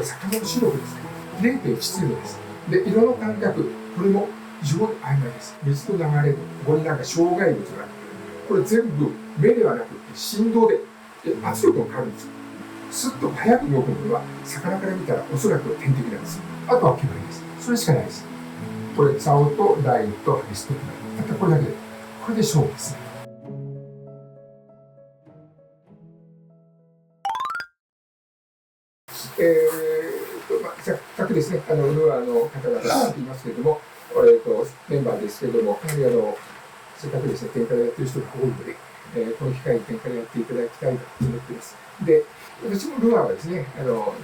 魚の視力ですね。0.1 度です。で、色の感覚、これも非常に曖昧です。水の流れ、ここになんか障害物がある。これ全部目ではなくて振動で圧力が変わるんですよ。スッと速く動くものは魚から見たらおそらく天敵なんですよ。あとは煙です。それしかないです。これ、竿とラインとハリスとたったこれだけで、これで勝負ですね。さっきですね、ルアーの方々がいますけれども、メンバーですけれども、やはりせっかくですね、天からやってる人が多いので、この機会に天からやっていただきたいと思っています。で、私もルアーはですね、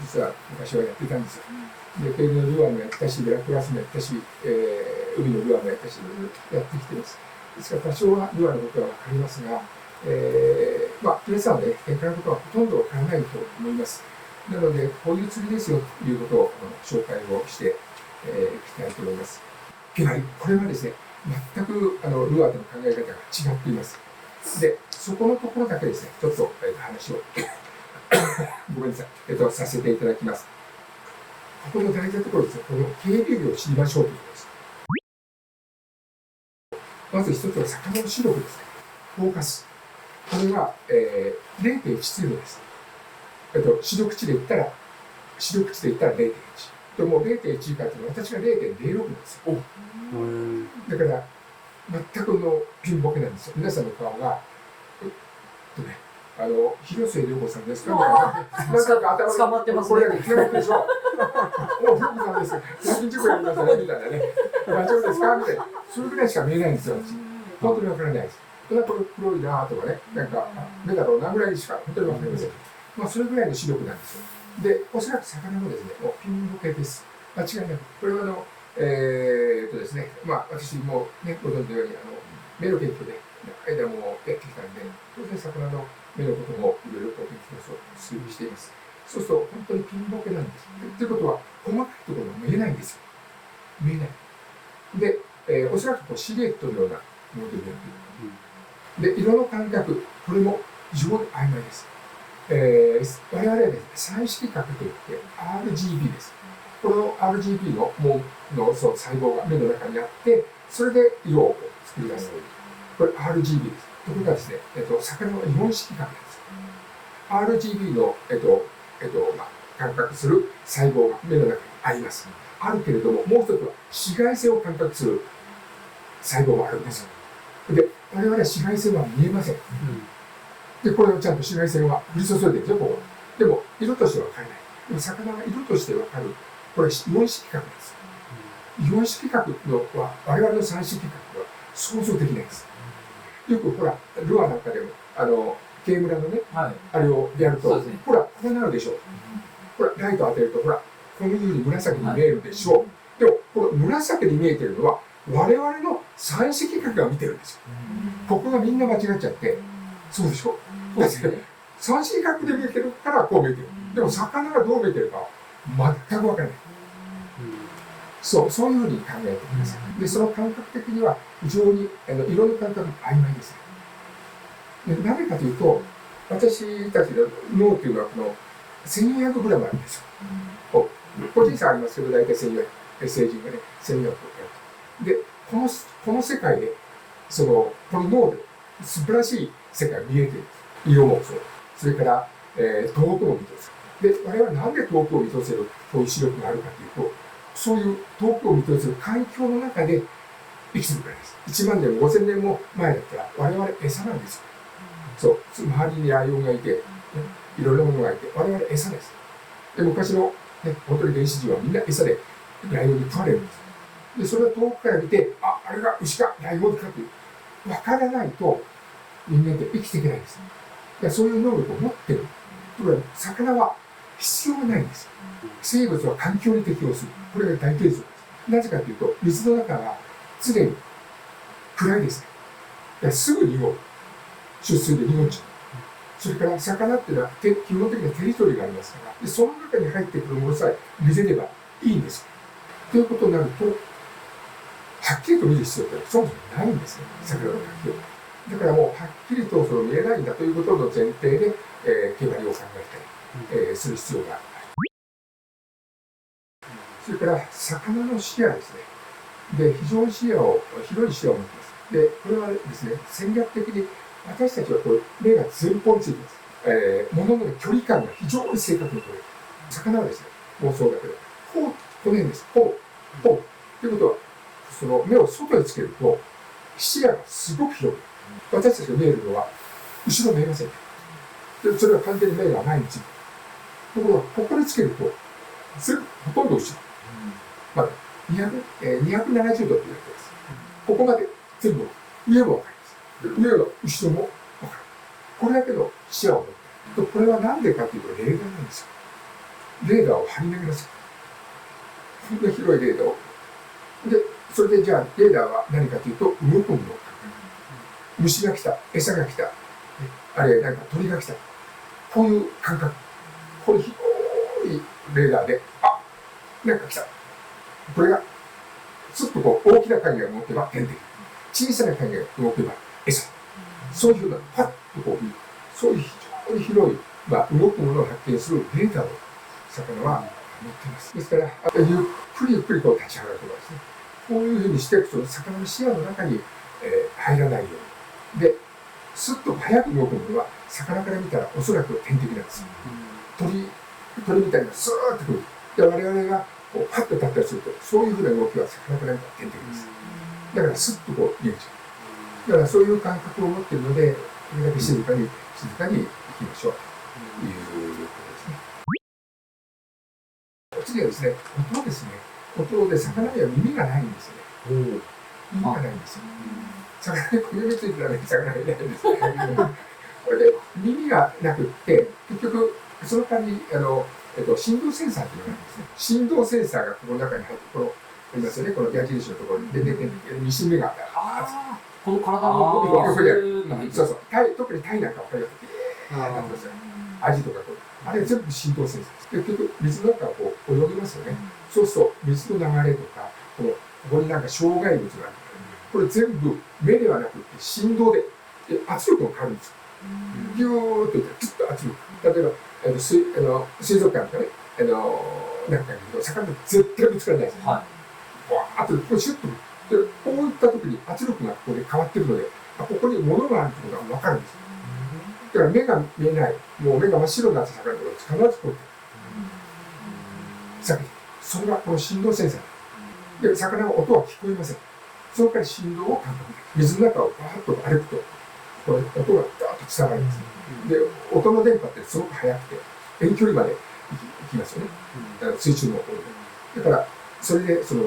実は昔はやってたんですよ。で、ペルのルアーもやったし、ブラックバスもやったし、海のルアーもやったし、やってきてます。ですから、多少はルアーのことは分かりますが、皆さんはね、天からのことはほとんど分からないと思います。なので、こういう釣りですよということを紹介をしていきたいと思います。やはり、これはですね、全くルアーでの考え方が違っています。で、そこのところだけですね、ちょっと話をごめんなさい、させていただきます。ここの大事なところですね、この警備を知りましょうということです。まず一つは魚の視力ですね。フォーカス。これは、0.1 度です。視力値で言ったら、0.1。でも0.1以下というのは私が0.06なんですよ。だから、全くのピンボケなんですよ。皆さんの顔が、広末涼子さんですかね。なんか頭捕まってますね。これが決まってでしょ。もう涼子さんです。最近事故やりましたね、みたいなね。大丈夫ですかみたいな。それぐらいしか見えないんですよ、私。本当にわからないです。ただこれ黒いなとかね、なんか、目だろうなぐらいしか本当にわかりません。それぐらいの視力なんですよ。で、おそらく魚もですね、もうピンボケです。間違いなく。これはですね、私もね、ご存知のように、目の研究で、間もやってきたんで、当然魚の目のこともいろいろと研究を推理しています。そうすると、本当にピンボケなんです。ということは、細かいところが見えないんですよ。見えない。で、おそらくこうシルエットのようなものでやっている。で、色の感覚、これも非常に曖昧です。我々はですね、三色覚といって RGB です。この RGB の細胞が目の中にあって、それで色を作り出す。これ RGB です。ところがですね、魚は日本式覚なんです。RGB の、感覚する細胞が目の中にあります。あるけれども、もう一つは紫外線を感覚する細胞があるんですよ。で、我々は紫外線は見えません。で、これをちゃんと紫外線は降り注いでるんですよ、ここ。でも、色としては分からない。でも、魚が色として分かる。これ、イオン色覚です。イオン色覚のは、我々の三色覚は想像できないです。よく、ほら、ルアーなんかでも、ゲームラのね、あれをやると、ほら、こうなるでしょう。ほら、ライト当てると、ほら、こういうふうに紫に見えるでしょう。でも、この紫に見えてるのは、我々の三色覚が見てるんですよ。ここがみんな間違っちゃって、そうでしょ。だって三色覚で見えてるからこう見えてる。でも魚がどう見えてるかは全く分からない。そういうふうに考えてください。で、その感覚的には非常に色の感覚が曖昧ですね。で、なぜかというと、私たちの脳というのはこの 1400g あるんですよ。個人差ありますけど、大体1400、成人がね、1400やる。で、この世界で、この脳で素晴らしい世界が見えている。色もそう。それから、遠くも見通せる。で、我々はなんで遠くを見通せるこういう視力があるかというと、そういう遠くを見通せる環境の中で生きてるからです。1万年も5000年も前だったら我々餌なんですよ。そう。周りにライオンがいて、いろいろなものがいて、我々餌です。で、昔の、本当に原始人はみんな餌でライオンに食われるんです。で、それを遠くから見て、あれが牛かライオンかという、分からないと人間って生きていけないんです。そういう能力を持っている。ところが、魚は必要がないんです。生物は環境に適応する。これが大定則です。なぜかというと、水の中は常に暗いですね。すぐ濁る。出水で濁っちゃう。それから魚っていうのは基本的なテリトリーがありますから、でその中に入ってくるものさえ見せればいいんです。ということになると、はっきりと見る必要ってそもそもないんですね、魚の環境。だからもうはっきりと見えないんだということの前提で、毛針を考えたり、する必要がある。それから魚の視野ですね。で、非常に視野を、広い視野を持っています。で、これはですね、戦略的に私たちはこう目が前方についています。物の距離感が非常に正確に取れる。魚はですね、もうそうだけど、この辺です。こう。ということは、その目を外につけると、視野がすごく広くなる。私たちが見えるのは、後ろ見えません。で、それは完全に目が前についてる。ところが、ここにつけると、ほとんど後ろ。まだ270度って言われています。ここまで全部、上もわかります。上が後ろもわかる。これだけの視野を持っている。これは何でかというと、レーダーなんですよ。レーダーを張り巡らせる。こんな広いレーダーを。で、それでじゃあ、レーダーは何かというと、動くものを考える。虫が来た、餌が来た、あるいは何か鳥が来た。こういう感覚。これ広いレーダーで、あ、なんか来た。これが、すっとこう、大きな影が動けば天敵。小さな影が動けば餌。そういうふうな、パッとこう、そういう非常に広い、動くものを発見するデータを魚は持っています。ですから、ゆっくりゆっくりこう立ち上がるとかですね。こういうふうにしていくと、魚の視野の中に、入らないように。で、すっと早く動くものは、魚から見たらおそらく天敵なんです。鳥みたいなスーッとくる。で、我々がこうパッと立ったりすると、そういうふうな動きは魚から見たら天敵です。だからスッとこう見えちゃう。だからそういう感覚を持っているので、できるだけ静かに行きましょうということですね。次はですね、音ですね。音で魚には耳がないんですよね。耳がないんですよ。魚に耳ついてたら魚がいないんですよね。これで耳がなくって、結局、その代わり振動センサーというのがあるんですね。振動センサーがこの中に入って、この、ありますよね、この矢印のところに出てて、西目があこの体の動きがそうそう、特にタイなんか分かりますよ。アジとかこう、あれ全部振動センサーです。結局、水の中をこう泳ぎますよね。そうすると、水の流れとか、ここになんか障害物がある。これ全部目ではなくて振動で圧力が変わるんですよ。ギューッとずっと圧力。例えば、水族館とかね、なんか魚って絶対ぶつからないですよ。わーっとここシュッと。で、こういった時に圧力がここで変わってるので、ここに物があるってことが分かるんですよ。だから目が見えない、もう目が真っ白になった魚とか必ずこうやって。避けて。それがこの振動センサー。で、魚の音は聞こえません。そのから振動を感覚で。水の中をバーッと歩くと、これ音がガーッと伝わるんですね。で、音の電波ってすごく速くて、遠距離まで行きますよね。水中の音で。だから、それで、すぐ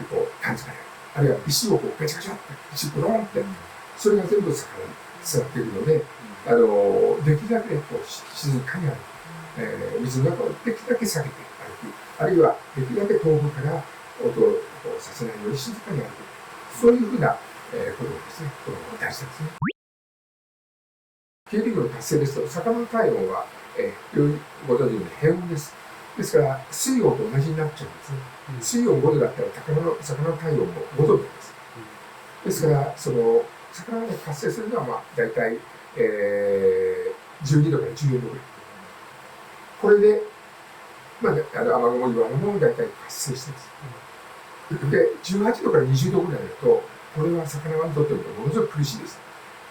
こう感じられる。あるいは石をこうガチャガチャって、石をドーンって、それが全部魚に伝わっているので、できるだけこう静かに歩く。水の中をできるだけ避けて歩く。あるいは、できるだけ遠くから音をさせないように静かに歩く。そういうふうなことがですね、大事なんですね。経理業の達成ですと、魚の体温は、ご存知のように変温です。ですから、水温と同じになっちゃうんですね。水温5度だったら、魚の体温も5度になります。ですから、魚が達成するのは、大体、12度から14度ぐらい。これで、雨雲岩のも大体発生してます。で、18度から20度ぐらいだと、これは魚にとってものすごく苦しいです。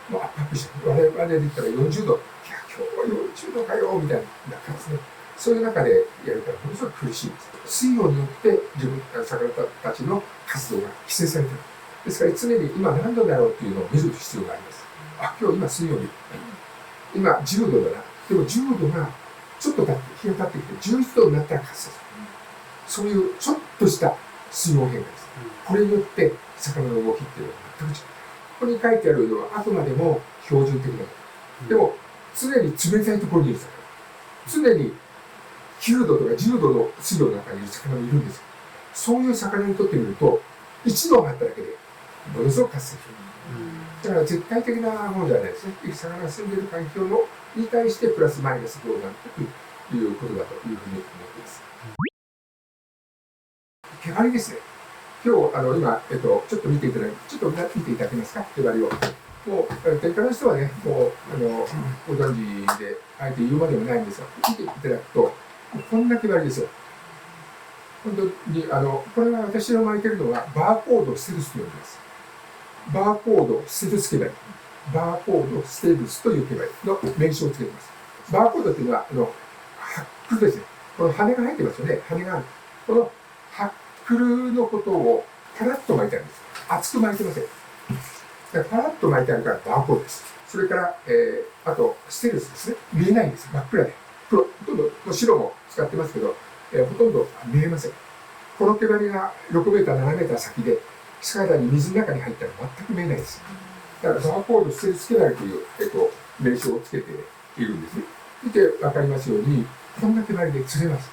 もう圧迫して、我々で言ったら40度、いや、今日は40度かよ、みたいな感じですね。そういう中でやるからものすごく苦しいです。水温によって魚たちの活動が規制されている。ですから常に今何度だろうっていうのを見る必要があります。今日今水温に、今10度だな。でも10度がちょっと経って、日が経ってきて11度になったら活性する。そういうちょっとした水温変化です。これによって魚の動きっていうのは全く違う。ここに書いてあるのはあくまでも標準的なもの。でも常に冷たいところにいる魚。常に9度とか10度の水温の中にいる魚もいるんですよ。そういう魚にとってみると、1度があっただけでものすごく活性する。だから絶対的なものではないですね。魚が住んでいる環境に対してプラスマイナスどうなっていくということだというふうに思っています。毛刈りですね。今日、今、ちょっと見ていただけますか、毛刈りを。もう、天下の人はね、もう、ご存知で、あえて言うまでもないんですが、見ていただくと、こんな毛刈りですよ。本当にこれは私の巻いてるのはバーコードステルスと呼びます。バーコードステルスケバリ、バーコードステルスというケバリの名称をつけています。バーコードっていうのはハックルですね。この羽が入ってますよね。羽がある。このハックルのことをパラッと巻いてあるんです。厚く巻いてません。だからパラッと巻いてあるからバーコードです。それから、あとステルスですね。見えないんです。真っ暗で。ほとんど白も使ってますけど、ほとんど見えません。この毛針が6メーター、7メーター先で、さらに水の中に入ったら全く見えないです。だからバーコードステルス毛針という、名称をつけているんですね。見てわかりますように、こんな毛針で釣れます。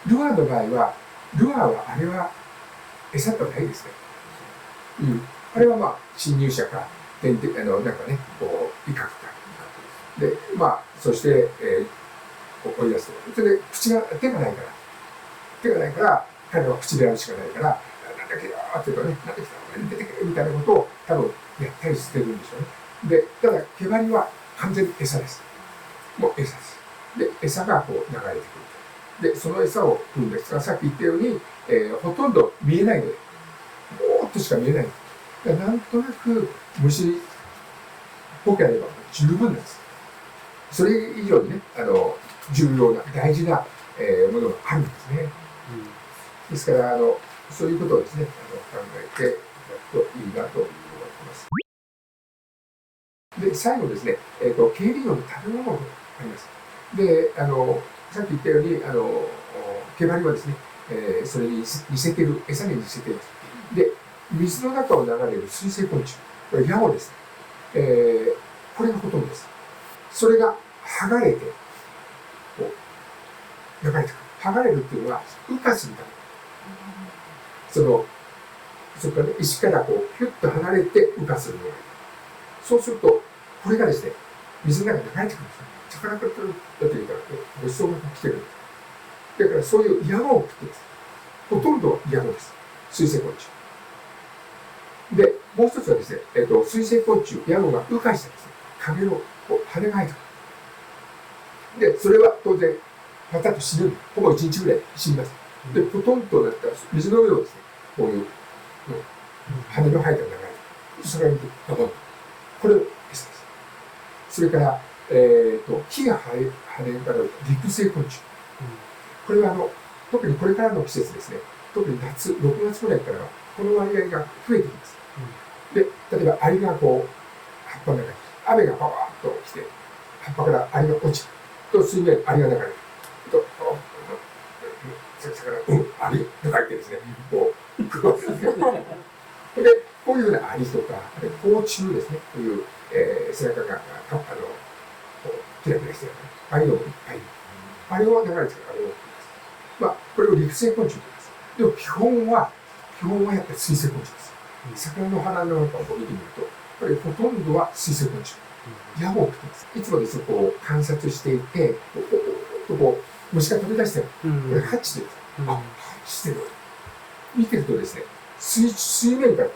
ルアーの場合は、あれは餌ではないですね。あれはまあ、侵入者か、なんかね、こう、威嚇か。で、そして、追い出すと。それで、手がないから、彼は口でやるしかないから、なんだっけよーって言うとね、なんだっけよー出てくれみたいなことを多分やったりしてるんでしょうね。で、ただ、毛針は完全に餌です。もう餌です。で、餌がこう流れてくる。で、その餌を食うんですが、さっき言ったように、ほとんど見えないので、ぼーっとしか見えない。なんとなく虫っぽければ十分なんです。それ以上にね、重要な、大事な、ものがあるんですね。ですから、そういうことをですね、考えていただくといいなと思います。で、最後ですね、経理用の食べ物があります。で、さっき言ったように、毛針はですね、それに似せてる、餌に似せています。で、水の中を流れる水生昆虫、これヤゴですね。これがほとんどです。それが剥がれて、こう、流れてくる。剥がれるっていうのは、羽化するため。そこからね、石からこう、ピュッと離れて羽化するのがいい。そうすると、これがですね、水の中に流れてくるんですよ。魚が来るだというから、ごちそうが来てるんです。だからそういうヤゴを食っています。ほとんどヤゴです。水生昆虫。で、もう一つはですね、水生昆虫、ヤゴが羽化したですね、影の羽が生えてくる。で、それは当然、パタッと死ぬ。ほぼ1日ぐらい死にます。で、ポトンとなった水の上をですね、こういう、羽の生えたのが流れてくる。それがドボンと。これを餌です。それから、木が生えるから陸生昆虫。これは特にこれからの季節ですね、特に夏、6月ぐらいからは、この割合が増えてきます。で、例えばアリがこう、葉っぱの中に、雨がパワーッと来て、葉っぱからアリが落ちる。と、水面、アリが流れる。と、魚、アリとか言ってですね、こう、で、こういうふうなアリとか、甲虫ですね、こういう、背中が、キラキラしてる、ああいうのもいっぱいいる。あれを流れてくる、あれを。これを陸生昆虫と言います。でも基本はやっぱり水生昆虫です。魚の鼻の中を見てみると、これほとんどは水生昆虫。ヤゴを食ってます。いつもですね、こう観察していて、こう虫が飛び出してる。これハッチしてる。ハッチしてる。見てるとですね、水面からポ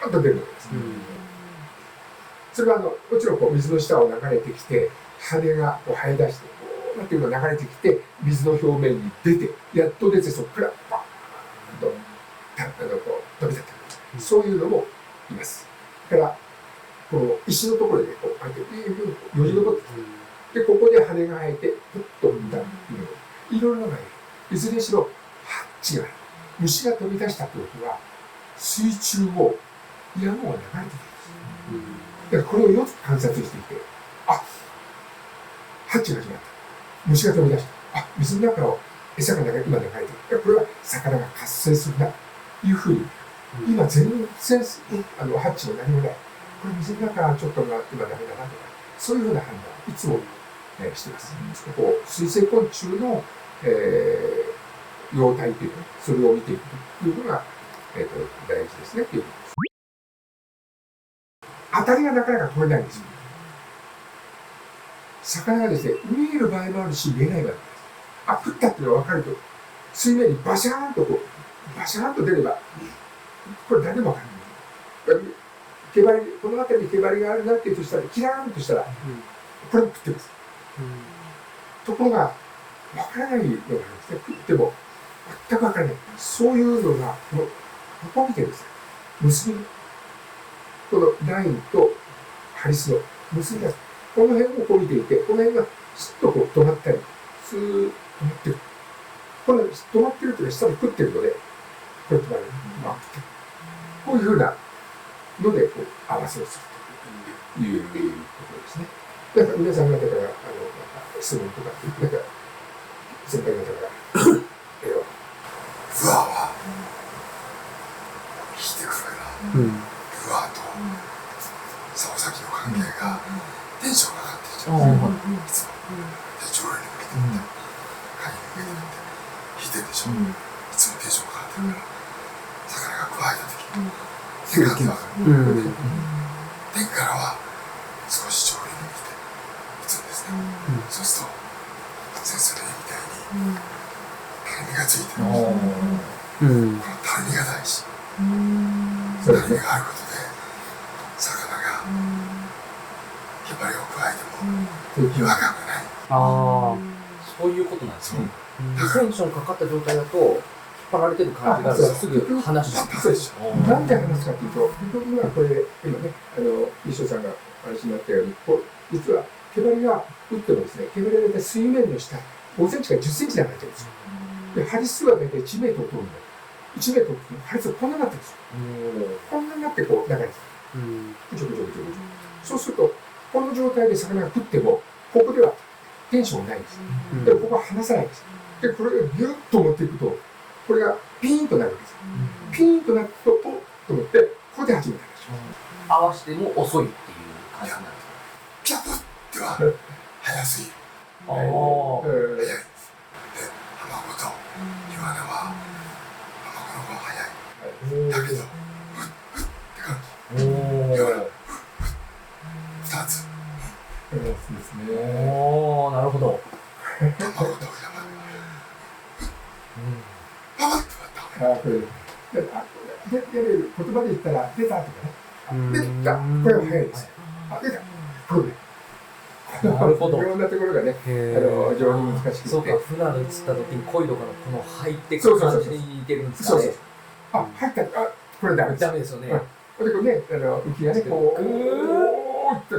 ーンと出るわけです。それはもちろんこう水の下を流れてきて、羽がこう生え出して、こうなんていうのが流れてきて、水の表面に出て、やっと出て、そこからバーンとこう飛び立ってくる。そういうのもいます。だから、この石のところでこう、あえて、よじ登ってきて、で、ここで羽が生えて、ふっと飛んだっていうのも、いろいろなのがいる。いずれにしろ、ハッチがある。虫が飛び出したということは、水中をヤゴが流れてくるんです。だからこれをよく観察していて、ハッチが始まった。虫が飛び出した。水の中を餌が今流れている。これは魚が活性するな。というふうに、今全然、ハッチも何もない。これ水の中はちょっと今ダメだなとか、そういうふうな判断をいつも、しています。こう水生昆虫の、様態というか、それを見ていくというのが、大事ですね。ということです。当たりがなかなか取れないんですよ。魚がですね、見える場合もあるし、見えない場合もある。降ったっていうのが分かると、水面にバシャーンと出れば、これ誰でも分かる。この辺りに毛針があるなっていうとしたら、キラーンとしたら、これも食ってます。ところが、分からないのがあるんですね。食っても、全くわからない。そういうのが、ここ見てるんですよ。結びの。このラインとハリスの結びが、この辺をこう見ていて、この辺がスッとこう止まったり、スーッと止まってる。この止まってるというか、下に食ってるので、こうやって回ってこういうふうなので、こう合わせをするということですね。だから皆さん方から、なんか質問とか、なんか、先輩方から、ルアーは、引いてくるから、ルアーと、竿先の関係が、テンションが上がってきちゃうんですよ。いつも。で、上位に向けてみたいな、下に向けてみたいな、引いてるでしょ。いつもテンションが上がってるから、魚が加えたとき、手が上がる。天からは、少し上位に向けて打つんですね。そうすると、先生の絵みたいに、たるみがついてるんです。このたるみが大事。たるみがあることで、魚が引っ張りを加えても違和感がない。そういうことなんですね。テンションかかった状態だと、引っ張られてる感じがあるからすぐ離しちゃう。そうです。なんで話すかというと、結局はこれ、今ね、西尾さんがお話になったように、実は毛針が打ってもですね、毛針が大体水面の下、5センチから10センチで上がってるんですよ。で、針数は大体1メートル通るんだ。1メートルって針数がこんなになってるんですよ。こんなになってこう流れてる。ぐちょぐちょぐちょぐちょ。そうすると、この状態で魚が食っても、ここではテンションがないんです。で、ここは離さないんです。で、これがギュッと持っていくと、これがピーンとなるわけです。ピーンとなると、おっと思って、ここで始めたんですよ。合わせても遅いっていう感じなんですか。ピャプっては早すぎる。早い。で、卵とイワナは卵の方が早い。だけど、ふっって感じ。イワナ、2つ。そうですね。なるほど。卵とイワナ。パパッと割った。これ。言葉で言ったら、出たとかね。出た。これは早いです。出た。これ。なるほど。いろんなところがね、非常に難しくて。そうか、船で映った時にコイドからこの入ってくる感じに似てるんですかね。そうそう。入った。これダメです。ダメですよね。で、これね、浮きがね、こう、おーって、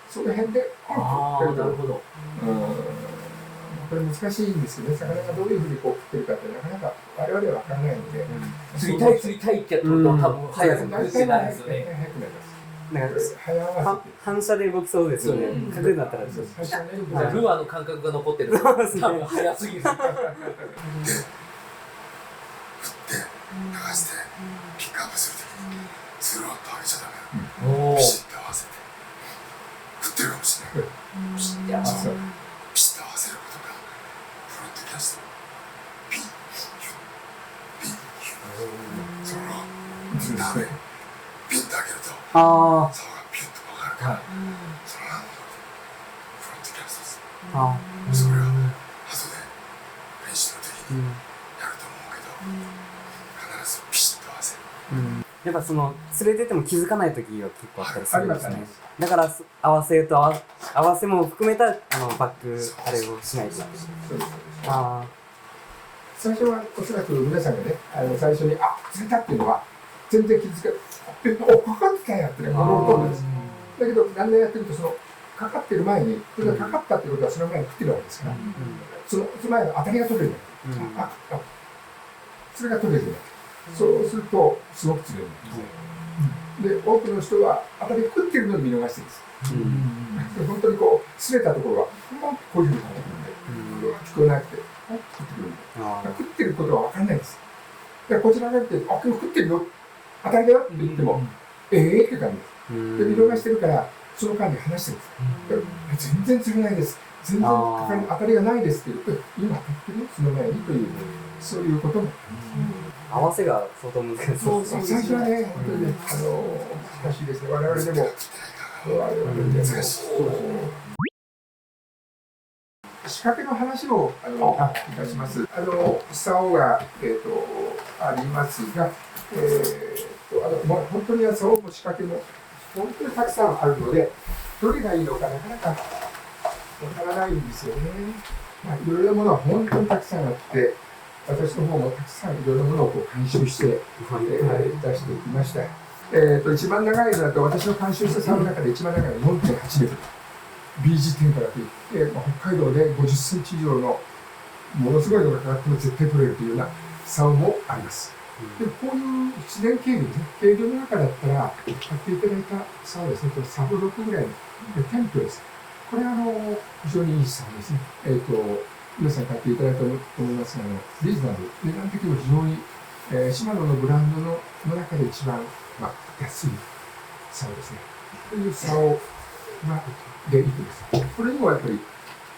その辺で、なるほど。これ難しいんですよね。魚がどういうふうにこう食ってるかってなかなか我々は分からないので。釣りたいってやると多分早く食ってないですよね。早くなります。なんか反射で動きそうですよね。隠れなったらルアーの感覚が残ってる。多分早すぎる。で、振って流してピックアップするときにスローッと上げちゃダメ。ピシッと合わせて振ってるかもしれない。ピシッと合わせることがフロントキャスト。ピンヒュッピンヒュッ。そのダメ。ピンと上げると竿がピュッと曲がるから、そのままフロントキャストです。それは後で練習の時にやると思うけど、必ずピシッと合わせる。やっぱその連れてても気づかない時は結構あったりするんですね。だから合わせも含めたバックあれをしないと。最初はおそらく皆さんがね、最初に釣れたっていうのは全然気づかない。かかってたやってね、思うと思うんです。だけど、だんだんやってると、かかってる前に、それがかかったっていうことは、その前に食ってるわけですから、その前の当たりが取れる。それが取れる。そうすると、すごく釣れる。で、多くの人は、当たり食ってるのに見逃してるんです。本当にこう、擦れたところは、こういうふうになってくるんで、聞こえなくて、食ってくるんで。食ってることは分からないんです。だからこちらが見て、今日食ってるよ。当たりだよって言っても、って感じです。で、見逃してるから、その間に話してるんです。全然釣れないです。全然当たりがないですって言うと、今当たってるよ、その前にという、そういうことも。合わせが相当難しい。最初はね、本当にね、難しいですね。我々でも。難しい。仕掛けの話をいたします。竿が、ありますが、本当に竿も仕掛けも本当にたくさんあるので、どれがいいのかなかなかわからないんですよね。いろいろなものは本当にたくさんあって、私の方もたくさんいろいろなものをこう監修して、出してきました。一番長いのだと、私の監修した竿の中で一番長いのは 4.8 メートル。BG 天からといって、北海道で50センチ以上のものすごいのがかかっても絶対取れるというような竿もあります。で、こういう自然軽量ですね。軽量の中だったら、買っていただいた竿ですね、これサブ6ぐらいのテンプです。これは非常にいい竿ですね。皆さん買っていただいたと思いますが、リーズナブル、値段的にも非常に、シマノのブランドの中で一番、安い竿ですね。という竿が、でいくんです。これにもやっぱり、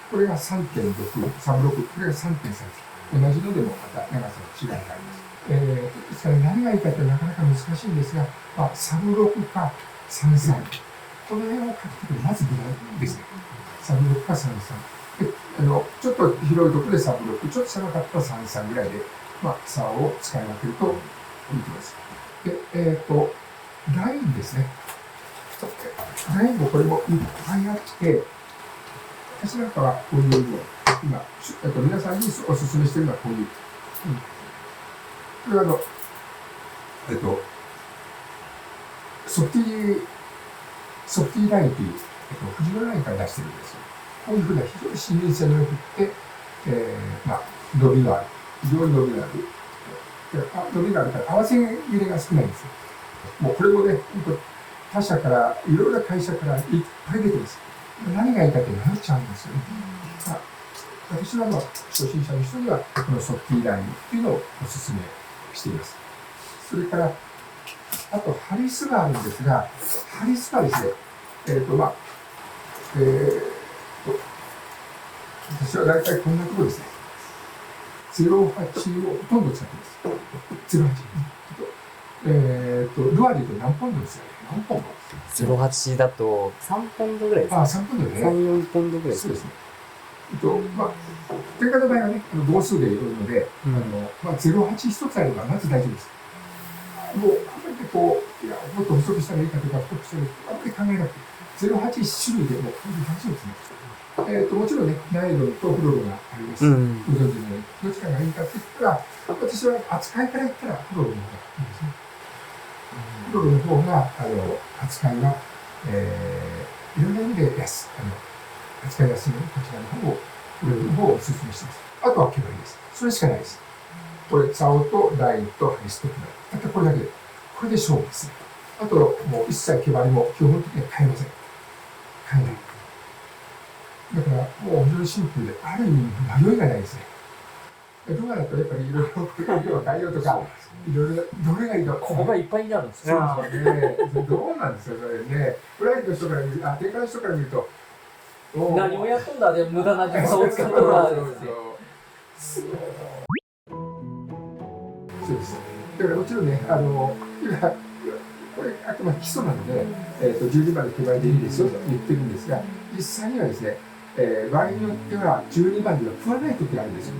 これが 3.6、サブ6、これが 3.3。同じのでもまた長さの違いがあります。ですから何がいいかってなかなか難しいんですが、サブ6か33。この辺を書くときまず無難ですね。サブ6か33。でちょっと広いところでサブ6、ちょっと狭かったら33ぐらいで、竿を使い分けるといいと思います。で、ラインですね。ラインもこれもいっぱいあって、私なんかはこういうのを今、皆さんにお勧めしているのはこういう。これはソフティラインという、藤野ラインから出してるんですよ。こういうふうな非常に視認性の良くて、伸びがある。非常に伸びがある。伸びがあるから合わせ入れが少ないんですよ。もうこれもね、他社から、いろいろな会社からいっぱい出てます。何がいいかって迷っちゃうんですよね。私は初心者の人には、このソフティラインっていうのをお勧めしています。それから、あと、ハリスがあるんですが、ハリスはですね、私は大体こんなところですね。08をほとんど使ってます。08。ルアーで言うと何ポンドですよね。何ポンド ?08 だと3ポンドぐらいですね。3ポンドね。3、4ポンドぐらいですね。そうですね。定価の場合はね、同数でいるので、08一つあればまず大丈夫です。もう、あんまりこう、もっと細くしたらいいかとか、太くしたらいいか、あんまり考えなくて、08一種類でも大丈夫ですね。もちろんね、ナイロンとフロロがあります。ご存知のように、どちらがいいかって言ったら、私は扱いから言ったらフロロの方がいいですね。フロロの方が、扱いが、いろんな意味で扱いやすいので、こちらの方を、フロロの方をお勧めしています。あとは毛針です。それしかないです。これ、竿とラインとハリスと毛針。たったこれだけで。これで勝負ですね。あと、もう一切毛針も基本的には変えません。変えない。だから、もう非常にシンプルで、ある意味迷いがないですね。ルアーだとやっぱりいろいろ色を変えようとか、いろいろ、どれがいいか。ここがいっぱいになるんですよ。そうですね。どうなんですか、それね。プライドの人から見る、定価の人から見ると、何をやっとんだで無駄な時間を使ったらですね。そうです。だからもちろんね、今、これあくまで基礎なので、12番で手前でいいですよと言ってるんですが、実際にはですね、場合によっては12番では食わない時があるんですよ。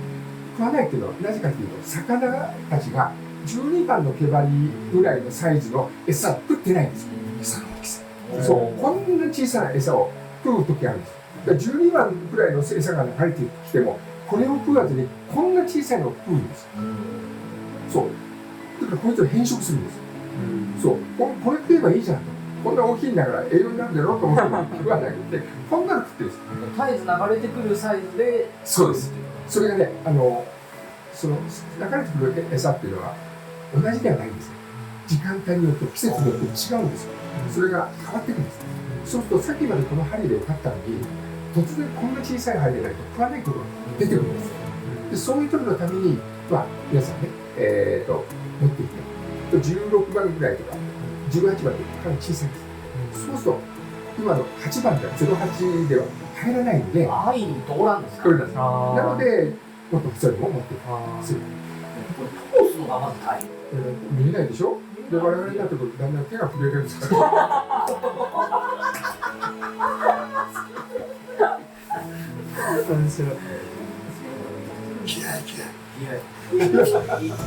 食わないっていうのはなぜかというと、魚たちが12番の毛針ぐらいのサイズの餌を食ってないんですよ。餌の大きさ。そう、こんな小さな餌を食う時あるんです。だから12番ぐらいの餌が流れてきても、これを食わずにこんな小さいのを食うんですよ。そう。だからこいつは変色するんですよ。そう。これ食えばいいじゃんと。こんな大きいんだから栄養になるんだろうと思って食わなくて、こんなの食ってるんです。絶えず流れてくるサイズで。そうです。それがね、その流れてくる餌っていうのは同じではないんですね。時間帯によって季節によって違うんですよ。それが変わってくるんです。そうするとさっきまでこの針で買ったのに、突然こんな小さい針でないと食わないことが出てくるんです。でそういう時のために、皆さんね、持っていて、16番ぐらいとか、18番でかなり小さいんです。そうすると、今の8番では08では入らないので、愛に通らんですか。なので、もっと細いのを持っていく。する。通すのがまず大変。見えないでしょ。で、我々になってくるとだんだん手が震えるんですから。面白い。いや